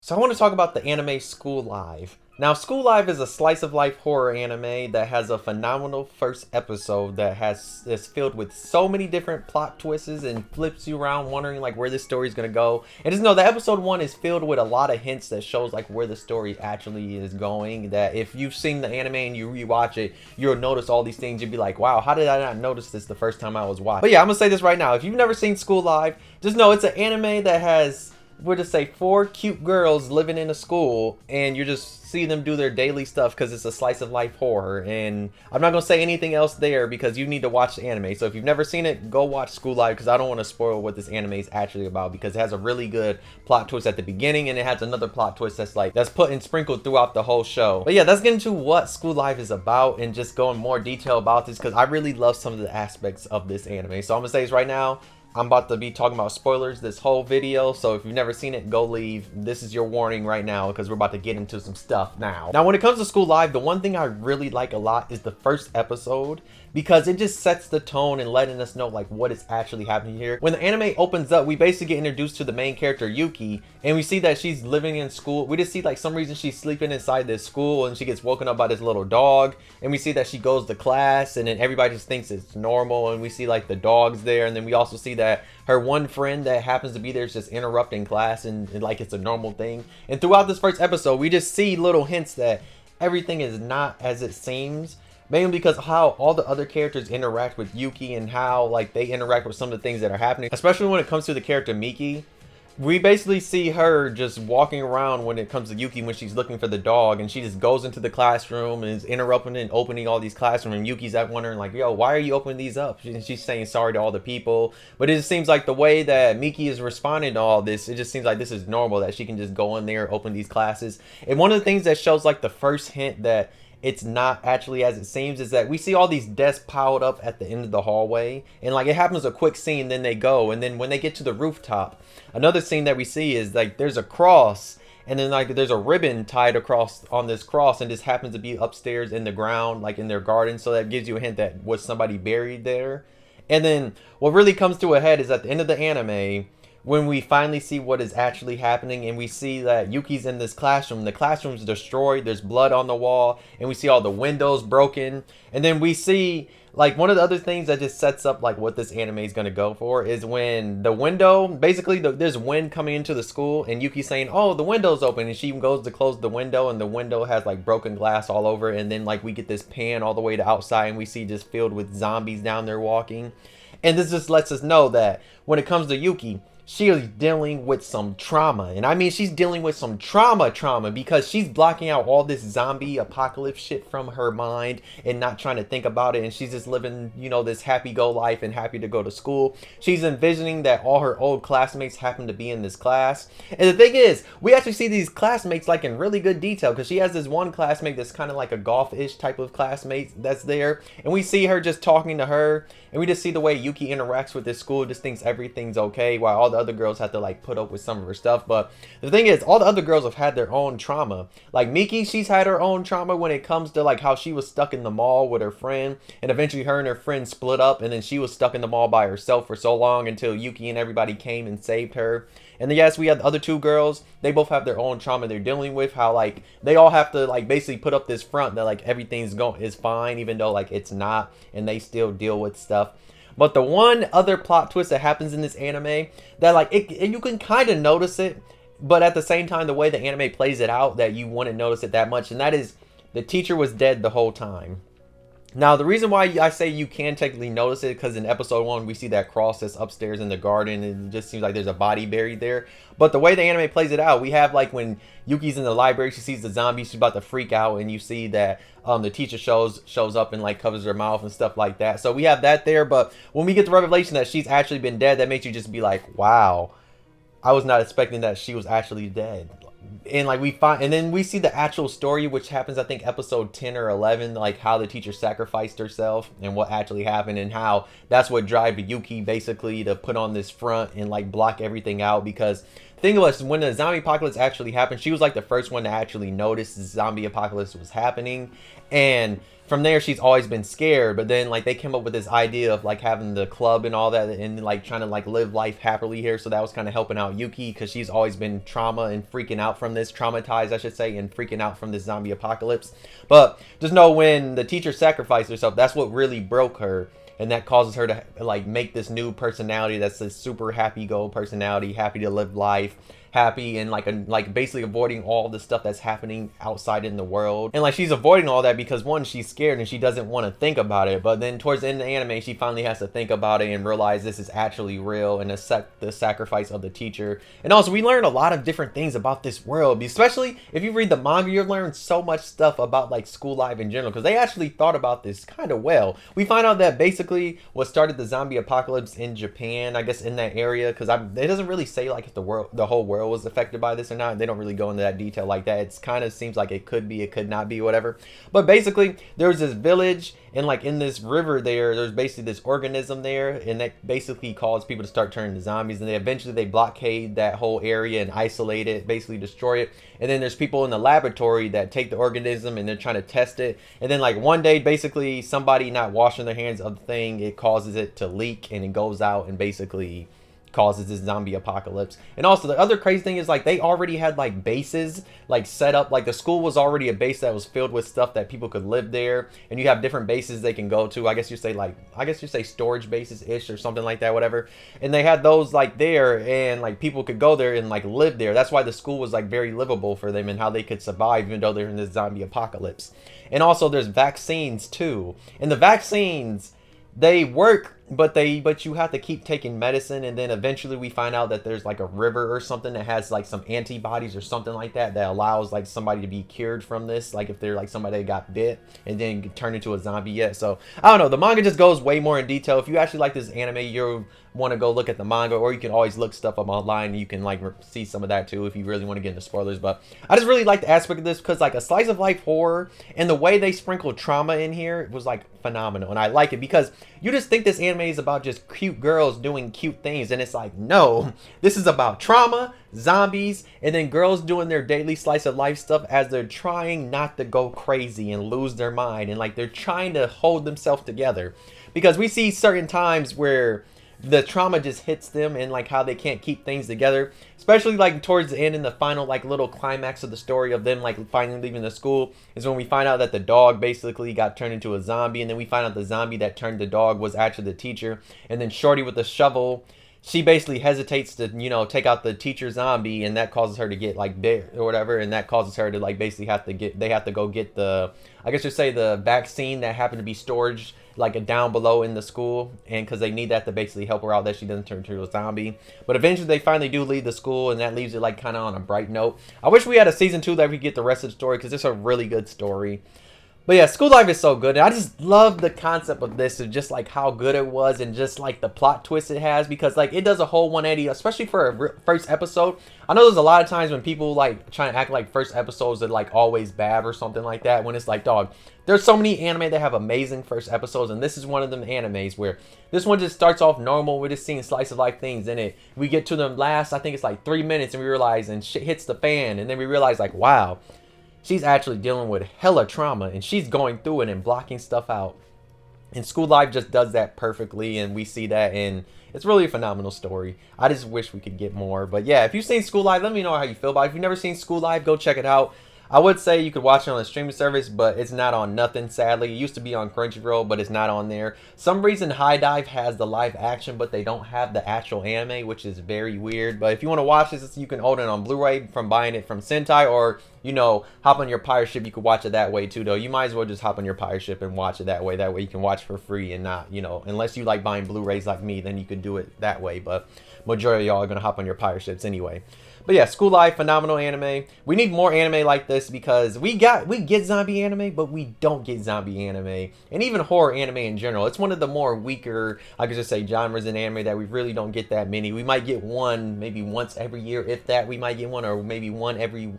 So I want to talk about the anime School Live. Now, School Live is a slice of life horror anime that has a phenomenal first episode that is filled with so many different plot twists and flips you around wondering like where this story is gonna go. And just know that episode one is filled with a lot of hints that shows like where the story actually is going. That if you've seen the anime and you rewatch it, you'll notice all these things. You'll be like, wow, how did I not notice this the first time I was watching? But yeah, I'm gonna say this right now. If you've never seen School Live, just know it's an anime that has, we'll just say, four cute girls living in a school, and you just see them do their daily stuff because it's a slice of life horror. And I'm not gonna say anything else there because you need to watch the anime. So if you've never seen it, go watch School Live, because I don't want to spoil what this anime is actually about, because it has a really good plot twist at the beginning, and it has another plot twist that's put and sprinkled throughout the whole show. But yeah, let's get into what School Live is about and just go in more detail about this, because I really love some of the aspects of this anime. So I'm gonna say this right now, I'm about to be talking about spoilers this whole video, so if you've never seen it, go leave. This is your warning right now, because we're about to get into some stuff now. Now, when it comes to School Live, the one thing I really like a lot is the first episode, because it just sets the tone and letting us know like what is actually happening here. When the anime opens up, we basically get introduced to the main character, Yuki, and we see that she's living in school. We just see like some reason she's sleeping inside this school, and she gets woken up by this little dog, and we see that she goes to class, and then everybody just thinks it's normal, and we see like the dogs there, and then we also see that her one friend that happens to be there is just interrupting class, and like it's a normal thing. And throughout this first episode, we just see little hints that everything is not as it seems, mainly because how all the other characters interact with Yuki and how like they interact with some of the things that are happening, especially when it comes to the character Miki. We basically see her just walking around when it comes to Yuki when she's looking for the dog, and she just goes into the classroom and is interrupting and opening all these classrooms, and Yuki's at wondering like, yo, why are you opening these up? She's saying sorry to all the people, but it just seems like the way that Miki is responding to all this, it just seems like this is normal, that she can just go in there, open these classes. And one of the things that shows like the first hint that it's not actually as it seems is that we see all these desks piled up at the end of the hallway, and like it happens a quick scene, then they go, and then when they get to the rooftop, another scene that we see is like there's a cross, and then like there's a ribbon tied across on this cross, and this happens to be upstairs in the ground, like in their garden, so that gives you a hint that was somebody buried there. And then what really comes to a head is at the end of the anime, when we finally see what is actually happening, and we see that Yuki's in this classroom. The classroom's destroyed, there's blood on the wall, and we see all the windows broken. And then we see like one of the other things that just sets up like what this anime is going to go for is when the window, basically there's wind coming into the school, and Yuki's saying, oh, the window's open, and she goes to close the window, and the window has like broken glass all over. And then like we get this pan all the way to outside, and we see just filled with zombies down there walking. And this just lets us know that when it comes to Yuki, she is dealing with some trauma. And I mean, she's dealing with some trauma, because she's blocking out all this zombie apocalypse shit from her mind and not trying to think about it. And she's just living, you know, this happy-go life and happy to go to school. She's envisioning that all her old classmates happen to be in this class. And the thing is, we actually see these classmates like in really good detail, because she has this one classmate that's kind of like a golf-ish type of classmate that's there. And we see her just talking to her, and we just see the way Yuki interacts with this school, just thinks everything's okay, while all the other girls have to like put up with some of her stuff. But the thing is, all the other girls have had their own trauma. Like Miki, she's had her own trauma when it comes to like how she was stuck in the mall with her friend, and eventually her and her friend split up, and then she was stuck in the mall by herself for so long until Yuki and everybody came and saved her. And then yes, we have the other two girls, they both have their own trauma they're dealing with, how like they all have to like basically put up this front that like everything's is fine, even though like it's not, and they still deal with stuff. But the one other plot twist that happens in this anime that like you can kind of notice it, but at the same time the way the anime plays it out, that you wouldn't notice it that much, and that is the teacher was dead the whole time. Now, the reason why I say you can technically notice it, because in episode 1, we see that cross that's upstairs in the garden, and it just seems like there's a body buried there. But the way the anime plays it out, we have like when Yuki's in the library, she sees the zombie, she's about to freak out, and you see that the teacher shows up and like covers her mouth and stuff like that. So we have that there, but when we get the revelation that she's actually been dead, that makes you just be like, wow, I was not expecting that she was actually dead. And like we find, and then we see the actual story, which happens I think episode 10 or 11, like how the teacher sacrificed herself and what actually happened, and how that's what drives Yuki basically to put on this front and like block everything out. Because thing was, when the zombie apocalypse actually happened, she was like the first one to actually notice the zombie apocalypse was happening. And from there, she's always been scared. But then like they came up with this idea of like having the club and all that, and like trying to like live life happily here. So that was kind of helping out Yuki, because she's always been freaking out from this, traumatized I should say, and freaking out from this zombie apocalypse. But just know, when the teacher sacrificed herself, that's what really broke her. And that causes her to like make this new personality that's a super happy-go personality, happy to live life, happy, and like basically avoiding all the stuff that's happening outside in the world. And like she's avoiding all that because, one, she's scared and she doesn't want to think about it. But then towards the end of the anime, she finally has to think about it and realize this is actually real, and the sacrifice of the teacher. And also, we learn a lot of different things about this world, especially if you read the manga. You'll learn so much stuff about like school life in general, because they actually thought about this kind of well. We find out that basically what started the zombie apocalypse in Japan, I guess in that area, because it doesn't really say like if the whole world was affected by this or not. They don't really go into that detail like that. It's kind of seems like it could be, it could not be, whatever. But basically, there was this village, and like in this river there's basically this organism there, and that basically caused people to start turning to zombies. And they blockade that whole area and isolate it, basically destroy it. And then there's people in the laboratory that take the organism and they're trying to test it. And then like one day, basically somebody not washing their hands of the thing, it causes it to leak, and it goes out and basically causes this zombie apocalypse. And also, the other crazy thing is like they already had like bases like set up. Like the school was already a base that was filled with stuff that people could live there, and you have different bases they can go to. I guess you say storage bases ish or something like that, whatever. And they had those like there, and like people could go there and like live there. That's why the school was like very livable for them, and how they could survive even though they're in this zombie apocalypse. And also, there's vaccines too, and the vaccines, they work, but you have to keep taking medicine. And then eventually we find out that there's like a river or something that has like some antibodies or something like that allows like somebody to be cured from this, like if they're like somebody that got bit and then turn into a zombie yet. So I don't know, the manga just goes way more in detail. If you actually like this anime, you want to go look at the manga, or you can always look stuff up online. You can like see some of that too if you really want to get into spoilers. But I just really like the aspect of this, because like a slice of life horror, and the way they sprinkle trauma in here was like phenomenal. And I like it because you just think this anime is about just cute girls doing cute things, and it's like, no, this is about trauma, zombies, and then girls doing their daily slice of life stuff as they're trying not to go crazy and lose their mind, and like they're trying to hold themselves together. Because we see certain times where the trauma just hits them, and like how they can't keep things together, especially like towards the end, in the final like little climax of the story of them like finally leaving the school, is when we find out that the dog basically got turned into a zombie. And then we find out the zombie that turned the dog was actually the teacher. And then Shorty with the shovel, she basically hesitates to, take out the teacher zombie, and that causes her to get like bit or whatever, and that causes her to like basically they have to go get the, I guess you say, the vaccine that happened to be stored like down below in the school, and because they need that to basically help her out that she doesn't turn into a zombie. But eventually they finally do leave the school, and that leaves it like kind of on a bright note. I wish we had a season 2 that we get the rest of the story, because it's a really good story. But yeah, School Life is so good. And I just love the concept of this, and just like how good it was, and just like the plot twist it has, because like it does a whole 180, especially for a first episode. I know there's a lot of times when people like try to act like first episodes are like always bad or something like that, when it's like, dog, there's so many anime that have amazing first episodes, and this is one of them animes where this one just starts off normal. We're just seeing slice of life things, and we get to them last, I think it's like 3 minutes, and we realize, and shit hits the fan, and then we realize like, wow, she's actually dealing with hella trauma, and she's going through it and blocking stuff out. And School Life just does that perfectly, and we see that, and it's really a phenomenal story. I just wish we could get more. But yeah, if you've seen School Life, let me know how you feel about it. If you've never seen School Life, go check it out. I would say you could watch it on a streaming service, but it's not on nothing, sadly. It used to be on Crunchyroll, but it's not on there. Some reason High Dive has the live action, but they don't have the actual anime, which is very weird. But if you want to watch this, you can own it on Blu-ray from buying it from Sentai, or, hop on your pirate ship. You could watch it that way too, though. You might as well just hop on your pirate ship and watch it that way. That way you can watch for free, and not, unless you like buying Blu-rays like me, then you could do it that way. But majority of y'all are going to hop on your pirate ships anyway. But yeah, School Life, phenomenal anime. We need more anime like this, because we get zombie anime, but we don't get zombie anime. And even horror anime in general. It's one of the more weaker, I could just say, genres in anime that we really don't get that many. We might get one maybe once every year, if that. We might get one, or maybe one every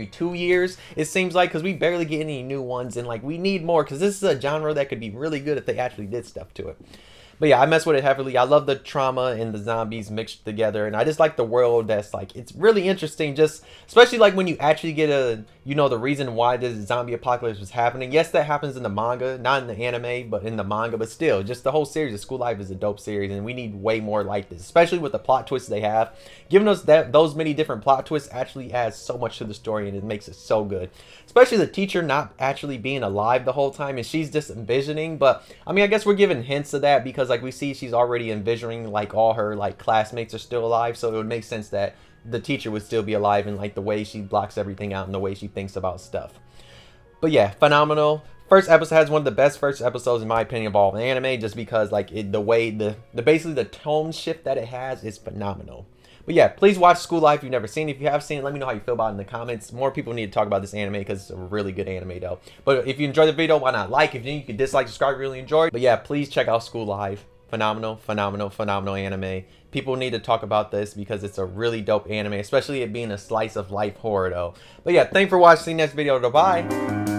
2 years, it seems like, because we barely get any new ones. And like, we need more, because this is a genre that could be really good if they actually did stuff to it. But yeah, I mess with it heavily. I love the trauma and the zombies mixed together, and I just like the world that's like, it's really interesting, just especially like when you actually get a, you know, the reason why this zombie apocalypse was happening. Yes, that happens in the manga, not in the anime, but in the manga. But still, just the whole series of School Life is a dope series, and we need way more like this, especially with the plot twists they have. Giving us that those many different plot twists actually adds so much to the story, and it makes it so good. Especially the teacher not actually being alive the whole time, and she's just envisioning. But I mean, I guess we're given hints of that because like we see she's already envisioning like all her like classmates are still alive, so it would make sense that the teacher would still be alive in like the way she blocks everything out and the way she thinks about stuff. But yeah, phenomenal. First episode has one of the best first episodes in my opinion of all the anime, just because like the way the basically the tone shift that it has is phenomenal. But yeah, please watch School Life if you've never seen it. If you have seen it, let me know how you feel about it in the comments. More people need to talk about this anime because it's a really good anime though. But if you enjoyed the video, why not like? If you can dislike, subscribe, really enjoy. But yeah, please check out School Life. Phenomenal, phenomenal, phenomenal anime. People need to talk about this because it's a really dope anime, especially it being a slice of life horror though. But yeah, thanks for watching. See you next video. Bye.